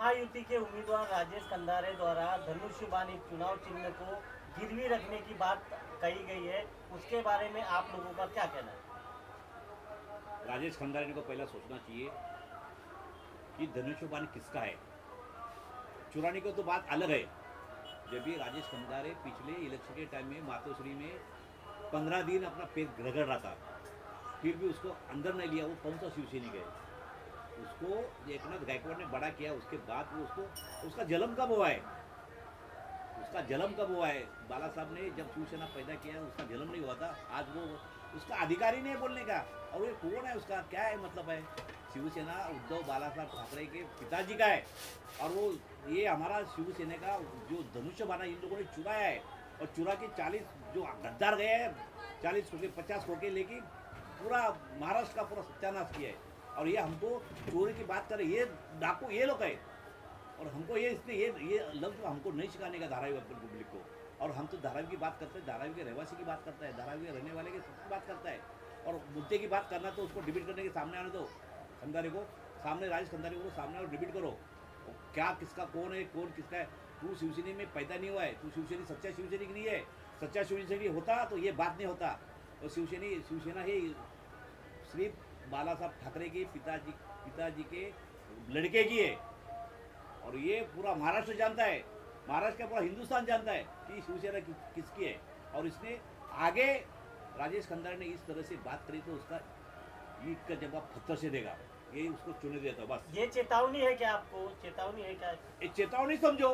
महायुति के उम्मीदवार राजेश कंधारे द्वारा धनुष्यबाण चुनाव चिन्ह को गिरवी रखने की बात कही गई है, उसके बारे में आप लोगों का क्या कहना है? राजेश खंडारे को पहला सोचना चाहिए कि धनुष्यबाण किसका है। चुराने को तो बात अलग है। जब भी राजेश खंडारे पिछले इलेक्शन के टाइम में मातोश्री में 15 दिन अपना पेट रगड़ रहा था, फिर भी उसको अंदर नहीं लिया। वो कौन सा शिवसैनिक है? उसको एकनाथ गायकवाड़ ने बड़ा किया, उसके बाद वो उसका जन्म कब हुआ है? उसका जन्म कब हुआ है? बाला साहब ने जब शिवसेना पैदा किया उसका जन्म नहीं हुआ था। आज वो उसका अधिकारी नहीं है बोलने का। और ये कौन है? उसका क्या है मतलब है? शिवसेना उद्धव बाला साहब ठाकरे के पिताजी का है। और वो ये हमारा शिवसेना का जो धनुष्यबाण इन लोगों ने चुराया है, और चुरा के 40 जो गद्दार गए हैं, 40 खोके 50 खोके लेके पूरा महाराष्ट्र का पूरा सत्यानाश किया है। और ये हमको चोरी की बात करें, ये डाकू ये लोग है। और हमको ये लफ्ज़ हमको नहीं सिखाने का धारावी पब्लिक को। और हम तो धारावी की बात करते हैं, धारावी के रहवासी की बात करता है, धारावी के रहने वाले की सबकी बात करता है। और मुद्दे की बात करना तो उसको डिबेट करने के सामने आने दो। खंडारे को सामने, राजेश खंडारे को सामने और डिबेट करो। क्या किसका कौन है, कौन किसका है? तू शिवसेना में पैदा नहीं हुआ है, तू सच्चा शिवसैनिक नहीं है। सच्चा शिवसैनिक होता तो ये बात नहीं होता। और शिवसेना ही सिर्फ बाला साहब ठाकरे के पिताजी के लड़के की है। और ये पूरा महाराष्ट्र जानता है, महाराष्ट्र का पूरा हिंदुस्तान जानता है कि शिवसेना किसकी है। और इसने आगे राजेश खंडारे ने इस तरह से बात करी तो उसका ईट का जवाब पत्थर से देगा। ये उसको चुने देता बस। ये चेतावनी है क्या आपको? चेतावनी है क्या? ये चेतावनी समझो,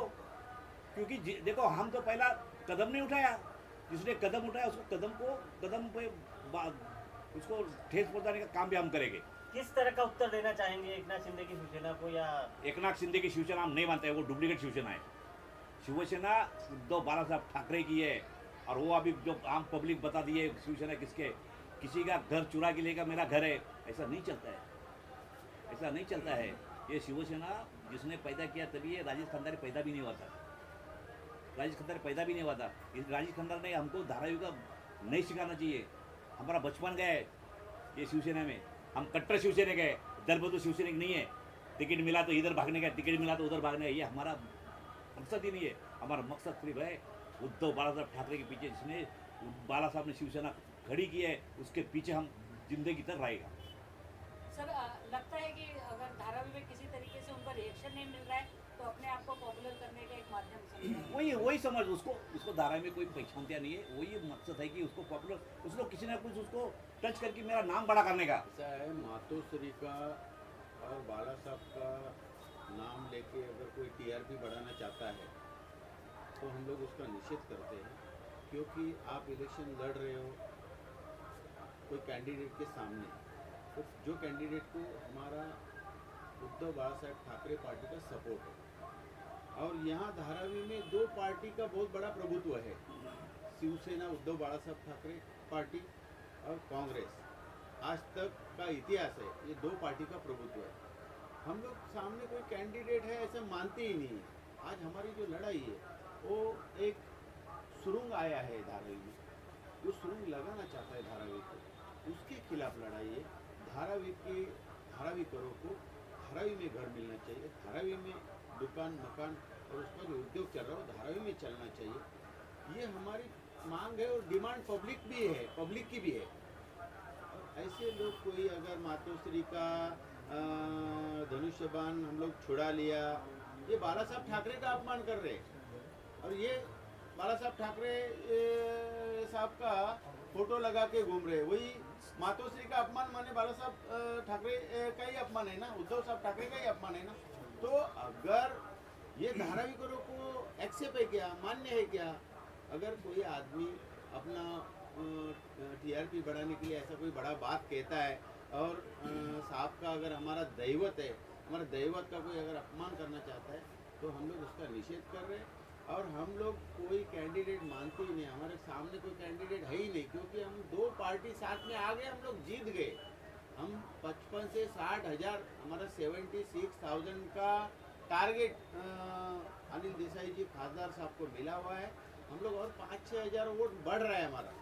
क्योंकि देखो हम तो पहला कदम नहीं उठाया। जिसने कदम उठाया उसको कदम पे उसको ठेस पहुंचाने का काम भी हम करेंगे। किस तरह का उत्तर देना चाहेंगे एकनाथ शिंदे की शिवसेना को? या एकनाथ शिंदे की शिवसेना हम नहीं मानते हैं, वो डुप्लीकेट शिवसेना है। शिवसेना उद्धव बाला साहब ठाकरे की है। और वो अभी जो आम पब्लिक बता दी है शिवसेना किसके, किसी का घर चुरा के लेकर मेरा घर है, ऐसा नहीं चलता है, ऐसा नहीं चलता है। ये शिवसेना जिसने पैदा किया तभी ये राजेश खंडारे पैदा भी नहीं हुआ था। राजेश खंडारे पैदा भी नहीं हुआ था। इस राजेश खंडारे ने हमको धारावी का नहीं सिखाना चाहिए। हमारा बचपन गया है ये शिवसेना में, हम कट्टर शिवसैनिक है, दरबदू शिवसैनिक नहीं है। टिकट मिला तो इधर भागने का, टिकट मिला तो उधर भागने का, ये हमारा मकसद ही नहीं है। हमारा मकसद सिर्फ है उद्धव बाला साहब ठाकरे के पीछे, जिसने बाला साहब ने शिवसेना खड़ी की है, उसके पीछे हम जिंदगी तक रहेगा। सर लगता है कि अगर धारावी में किसी तरीके से उनका रिएक्शन नहीं मिल रहा है तो अपने आप को पॉपुलर करने का एक माध्यम समझ वही समझ उसको धारावी में कोई पहचानता नहीं है। वही मकसद है कि उसको पॉपुलर, उसको किसी ना कुछ उसको टच करके मेरा नाम बड़ा करने का। ऐसा है, मातोश्री का और बाला साहब का नाम लेके अगर कोई टीआरपी बढ़ाना चाहता है तो हम लोग उसका निषेध करते हैं। क्योंकि आप इलेक्शन लड़ रहे हो कोई कैंडिडेट के सामने, तो जो कैंडिडेट को हमारा उद्धव बाला साहब ठाकरे पार्टी का सपोर्ट है। और यहाँ धारावी में दो पार्टी का बहुत बड़ा प्रभुत्व है, शिवसेना उद्धव बाला साहब ठाकरे पार्टी और कांग्रेस। आज तक का इतिहास है, ये दो पार्टी का प्रभुत्व है। हम लोग सामने कोई कैंडिडेट है ऐसा मानते ही नहीं है। आज हमारी जो लड़ाई है वो एक सुरंग आया है धारावी में, वो सुरंग लगाना चाहता है धारावी को, उसके खिलाफ लड़ाई है। धारावीकरों को धारावी में घर मिलना चाहिए, धारावी में दुकान मकान और उसका जो उद्योग चल रहा है धारावी में चलना चाहिए। ये हमारी मांग है और डिमांड पब्लिक की भी है। और ऐसे लोग कोई अगर मातोश्री का धनुष्यबाण हम लोग छुड़ा लिया, ये बाला साहब ठाकरे का अपमान कर रहे हैं। और ये बाला साहब ठाकरे साहब का फोटो लगा के घूम रहे, वही मातोश्री का अपमान माने बाला साहब ठाकरे का ही अपमान है ना, उद्धव साहब ठाकरे का ही अपमान है ना। तो अगर ये धारावीकरों को एक्सेप्ट है क्या, मान्य है क्या? अगर कोई आदमी अपना टीआरपी बढ़ाने के लिए ऐसा कोई बड़ा बात कहता है और साहब का अगर हमारा दैवत है, हमारा दैवत का कोई अगर अपमान करना चाहता है तो हम लोग उसका निषेध कर रहे हैं। और हम लोग कोई कैंडिडेट मानते ही नहीं, हमारे सामने कोई कैंडिडेट है ही नहीं। क्योंकि हम दो पार्टी साथ में आ गए, हम लोग जीत गए। हम 55 से 60 हज़ार, हमारा 76,000 का टारगेट अनिल देसाई जी खासदार साहब को मिला हुआ है। हम लोग और 5-6 हज़ार वोट बढ़ रहा है हमारा।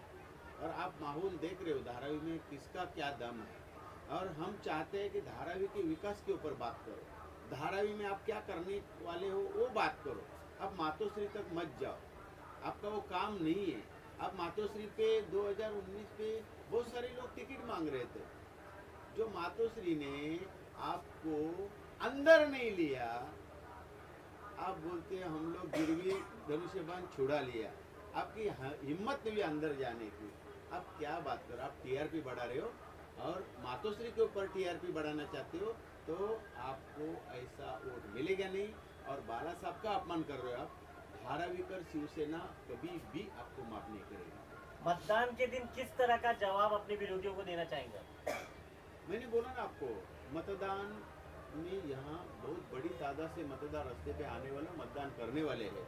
और आप माहौल देख रहे हो धारावी में किसका क्या दम है। और हम चाहते हैं कि धारावी के विकास के ऊपर बात करो, धारावी में आप क्या करने वाले हो वो बात करो। आप मातोश्री तक मत जाओ, आपका वो काम नहीं है। आप मातोश्री पे 2019 पे बहुत सारे लोग टिकट मांग रहे थे, जो मातोश्री ने आपको अंदर नहीं लिया। आप बोलते हैं हम लोग गिरवी धनुष्यबाण छुड़ा लिया, आपकी हिम्मत नहीं अंदर जाने की। आप क्या बात करो, आप टीआरपी बढ़ा रहे हो और मातोश्री के ऊपर टीआरपी बढ़ाना चाहते हो, तो आपको ऐसा वोट मिलेगा नहीं। और बाला साहब का अपमान कर रहे हो आप। धारावीकर शिवसेना कभी भी आपको माफ नहीं करेगी। मतदान के दिन किस तरह का जवाब अपने विरोधियों को देना चाहेंगे? मैंने बोला ना आपको, मतदान में यहाँ बहुत बड़ी तादाद से मतदार रास्ते पे आने वाला मतदान करने वाले हैं,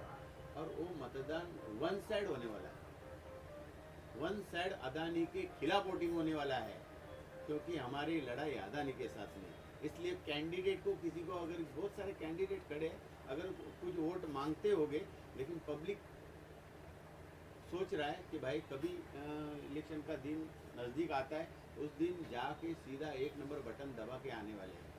और वो मतदान वन साइड होने वाला है। वन साइड अदानी के खिलाफ वोटिंग होने वाला है, क्योंकि हमारी लड़ाई अदानी के साथ में। इसलिए कैंडिडेट को, किसी को, अगर बहुत सारे कैंडिडेट खड़े हैं, अगर कुछ वोट मांगते होंगे, लेकिन पब्लिक सोच रहा है कि भाई कभी इलेक्शन का दिन नज़दीक आता है, उस दिन जाके सीधा 1 नंबर बटन दबा के आने वाले हैं।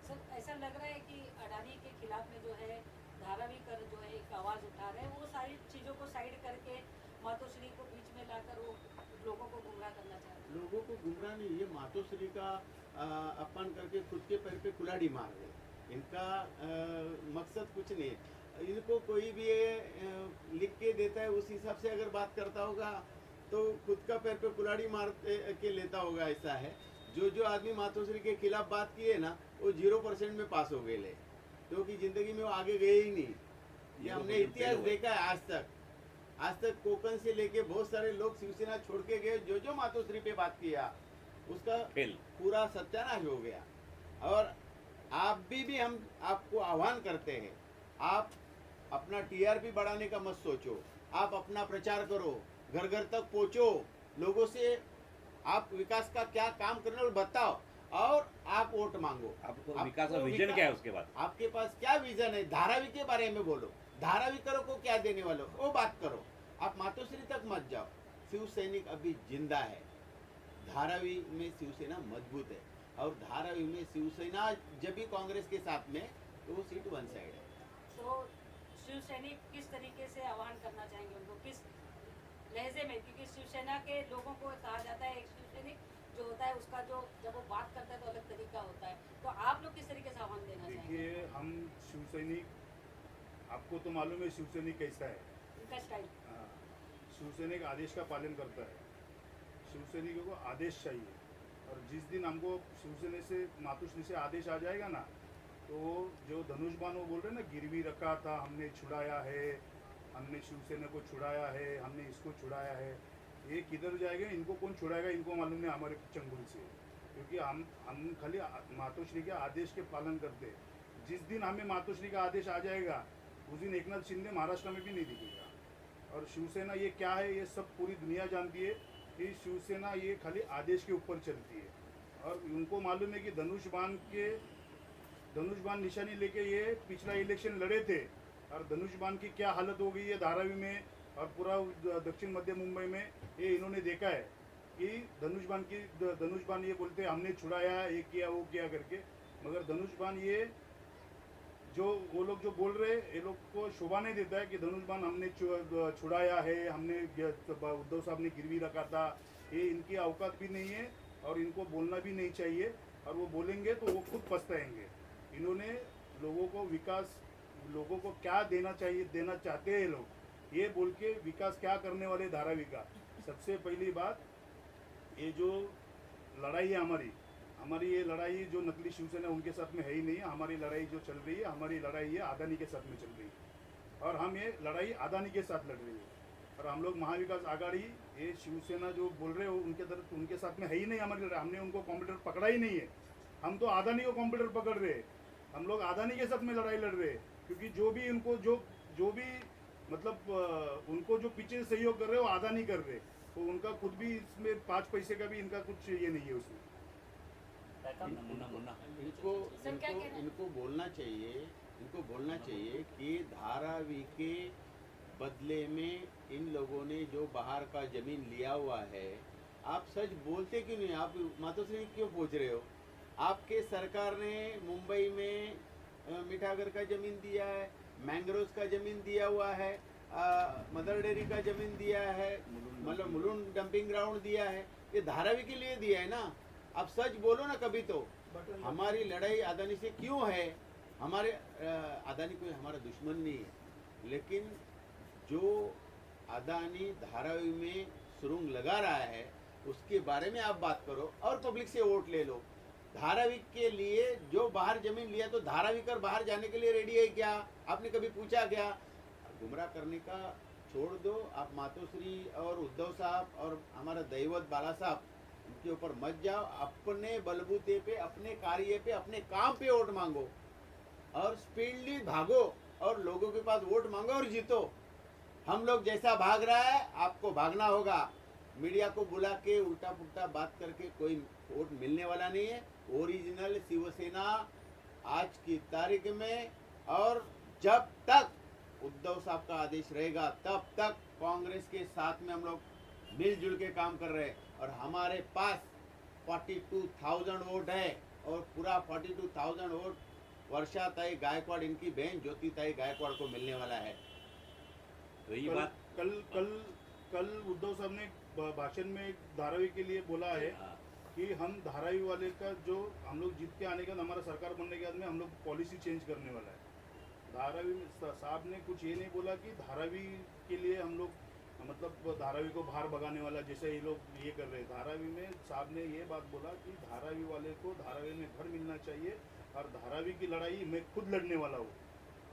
सर ऐसा लग रहा है कि अडानी के खिलाफ में जो है धारावी कर जो है एक आवाज़ उठा रहे हैं, वो सारी चीज़ों को साइड करके मातोश्री को बीच में लाकर वो लोगों को गुमराह करना चाह रहे हैं। लोगों को गुमराह नहीं, ये मातोश्री का अपमान करके खुद के पैर पे कुल्हाड़ी मार रहे। इनका मकसद कुछ नहीं है। इनको कोई भी लिख के देता है, उस हिसाब से अगर बात करता होगा तो खुद का पैर पे कुल्हाड़ी मार के लेता होगा। ऐसा है, जो आदमी मातोश्री के खिलाफ बात किए ना, वो 0% में पास हो गए, क्योंकि जिंदगी में वो आगे गए ही नहीं। ये हमने इतिहास देखा है आज तक कोकण से लेके बहुत सारे लोग शिवसेना छोड़ के गए, जो मातोश्री पे बात किया उसका पूरा सत्यानाश हो गया। और आप भी हम आपको आह्वान करते हैं, आप अपना टीआरपी बढ़ाने का मत सोचो, आप अपना प्रचार करो, घर घर तक पहुंचो, लोगों से आप विकास का क्या काम करने और बताओ, और आप वोट मांगो। आपको विकास का विजन क्या है? उसके बाद आपके पास क्या विजन है? धारावी के बारे में बोलो, धारावीकरों को क्या देने वाले हो वो बात करो। आप मातोश्री तक मत जाओ। शिव सैनिक अभी जिंदा है, धारावी में शिवसेना मजबूत है, और धारावी में शिवसेना जब भी कांग्रेस के साथ में, तो वो सीट वन साइड है। तो शिव सैनिक किस तरीके से आह्वान करना चाहेंगे उनको, किस लहजे में? क्योंकि शिवसेना के लोगों को कहा जाता है, एक शिव सैनिक जो होता है उसका जो जब वो बात करता है तो अलग तरीका होता है, तो आप लोग किस तरीके से आह्वान देना चाहेंगे? देखिए, हम शिव सैनिक, आपको तो मालूम है शिव सैनिक कैसा है, उनका स्टाइल। हाँ, शिव सैनिक आदेश का पालन करता है। शिव सैनिकों को आदेश चाहिए, और जिस दिन हमको शिवसेना से, मातोश्री से आदेश आ जाएगा ना, तो जो धनुष्बाण वो बोल रहे हैं ना, गिरवी रखा था, हमने छुड़ाया है, हमने शिवसेना को छुड़ाया है, हमने इसको छुड़ाया है, ये किधर जाएगा? इनको कौन छुड़ाएगा? इनको मालूम नहीं, हमारे चंगुल से। क्योंकि हम खाली मातोश्री के आदेश के पालन करते हैं। जिस दिन हमें मातोश्री का आदेश आ जाएगा, उस दिन एकनाथ शिंदे महाराष्ट्र में भी नहीं दिखेगा। और शिवसेना ये क्या है, ये सब पूरी दुनिया जानती है कि शिवसेना ये खाली आदेश के ऊपर चलती है। और उनको मालूम है कि धनुष्बाण निशानी लेके ये पिछला इलेक्शन लड़े थे, और धनुष्बाण की क्या हालत हो गई है धारावी में और पूरा दक्षिण मध्य मुंबई में, ये इन्होंने देखा है कि धनुष्बाण ये बोलते हैं हमने छुड़ाया, ये किया वो किया करके, मगर धनुष्बाण ये जो वो लोग जो बोल रहे हैं, ये लोग को शोभा नहीं देता है कि धनुष्बाण हमने छुड़ाया है, हमने उद्धव साहब ने गिरवी रखा था। ये इनकी औकात भी नहीं है, और इनको बोलना भी नहीं चाहिए, और वो बोलेंगे तो वो खुद पछताएंगे। इन्होंने लोगों को विकास, लोगों को क्या देना चाहिए, देना चाहते हैं लोग, ये बोल के विकास क्या करने वाले धारावी का। सबसे पहली बात, ये जो लड़ाई है हमारी ये लड़ाई जो नकली शिवसेना उनके साथ में है ही नहीं है। हमारी लड़ाई जो चल रही है, हमारी लड़ाई ये अदानी के साथ में चल रही है, और हम ये लड़ाई अदानी के साथ लड़ रही है। और हम लोग महाविकास आघाड़ी, ये शिवसेना जो बोल रहे हो उनके साथ में है ही नहीं हमारी लड़ाई। हमने उनको कॉम्पिटिटर पकड़ा ही नहीं है, हम तो अदानी को कॉम्पिटिटर पकड़ रहे हैं। हम लोग अदानी के साथ में लड़ाई लड़ रहे हैं, क्योंकि जो भी उनको जो भी मतलब उनको जो पीछे सहयोग कर रहे हो अदानी कर रहे, तो उनका खुद भी इसमें 5 पैसे का भी इनका कुछ ये नहीं है उसमें। इनको बोलना चाहिए कि धारावी के बदले में इन लोगों ने जो बाहर का जमीन लिया हुआ है, आप सच बोलते क्यों नहीं? आप मातोश्री क्यों पूछ रहे हो? आपके सरकार ने मुंबई में शिवानी ठाकर का जमीन दिया है, मैंग्रोव्स का जमीन दिया हुआ है, मदर डेयरी का जमीन दिया है, मतलब मुलुंड डंपिंग ग्राउंड दिया है। ये धारावी के लिए दिया है ना। अब सच बोलो ना कभी तो। हमारी लड़ाई अदानी से क्यों है? हमारे अदानी कोई हमारा दुश्मन नहीं है, लेकिन जो अदानी धारावी में सुरंग लगा रहा है उसके बारे में आप बात करो और पब्लिक से वोट ले लो। धारावी के लिए जो बाहर जमीन लिया तो धारावी कर बाहर जाने के लिए रेडी है क्या? आपने कभी पूछा क्या? गुमराह करने का छोड़ दो। आप मातोश्री और उद्धव साहब और हमारा दैवत बाला साहब उनके ऊपर मत जाओ। अपने बलबूते पे, अपने कार्य पे, अपने काम पे वोट मांगो और स्पीडली भागो और लोगों के पास वोट मांगो और जीतो। हम लोग जैसा भाग रहा है आपको भागना होगा। मीडिया को बुला के उल्टा पुल्टा बात करके कोई वोट मिलने वाला नहीं है। ओरिजिनल शिवसेना आज की तारीख में, और जब तक उद्धव साहब का आदेश रहेगा तब तक कांग्रेस के साथ में हम लोग मिलजुल के काम कर रहे हैं। और हमारे पास 42,000 वोट है और पूरा 42,000 वोट वर्षा ताई गायकवाड़, इनकी बहन ज्योति ताई गायकवाड़ को मिलने वाला है। रही कल बात कल कल कल उद्धव साहब ने भाषण में धारावी के लिए बोला है कि हम धारावी वाले का जो हम लोग जीत के आने के बाद, हमारा सरकार बनने के बाद में हम लोग पॉलिसी चेंज करने वाला है। धारावी में साहब ने कुछ ये नहीं बोला कि धारावी के लिए हम लोग मतलब धारावी को बाहर भगाने वाला जैसे ये लोग ये कर रहे हैं। धारावी में साहब ने ये बात बोला कि धारावी वाले को धारावी में घर मिलना चाहिए और धारावी की लड़ाई मैं खुद लड़ने वाला हूँ।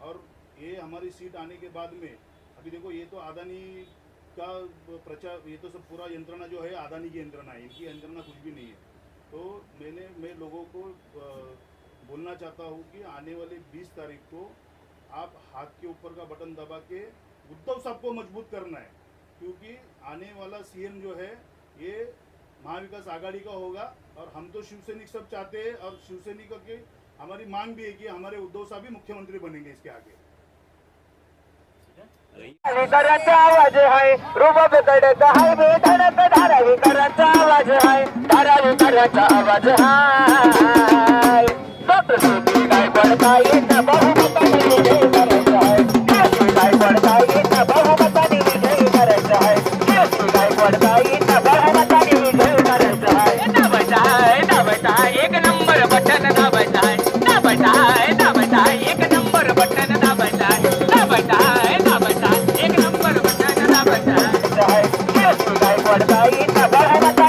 और ये हमारी सीट आने के बाद में अभी देखो, ये तो अदानी का प्रचार, ये तो सब पूरा यंत्रणा जो है अदानी की यंत्रणा है, इनकी यंत्रणा कुछ भी नहीं है। तो मैं लोगों को बोलना चाहता हूँ कि आने वाले 20 तारीख को आप हाथ के ऊपर का बटन दबा के उद्धव साहब को मजबूत करना है, क्योंकि आने वाला सीएम जो है ये महाविकास आघाड़ी का होगा। और हम तो शिवसैनिक सब चाहते हैं और शिवसैनिकों की हमारी मांग भी है कि हमारे उद्धव साहब भी मुख्यमंत्री बनेंगे इसके आगे। कराचा आवाज है, रुबाब गडचा है, बेधडक धारावी कराचा आवाज है, धारावी कराचा आवाज है। डॉक्टर सुधी गाय पडता येत बहुमताने विजय करायचा है, केसरी गाय पडता येत बहुमताने विजय करायचा है, केसरी गाय पडता येत बहुमताने विजय करायचा है। दाबता एक नंबर बटन दाबता है, दाबता एक नंबर बटन दाबता है, दाबता एक नंबर बटन दाबता है, केसरी गाय पडता येत बहुमताने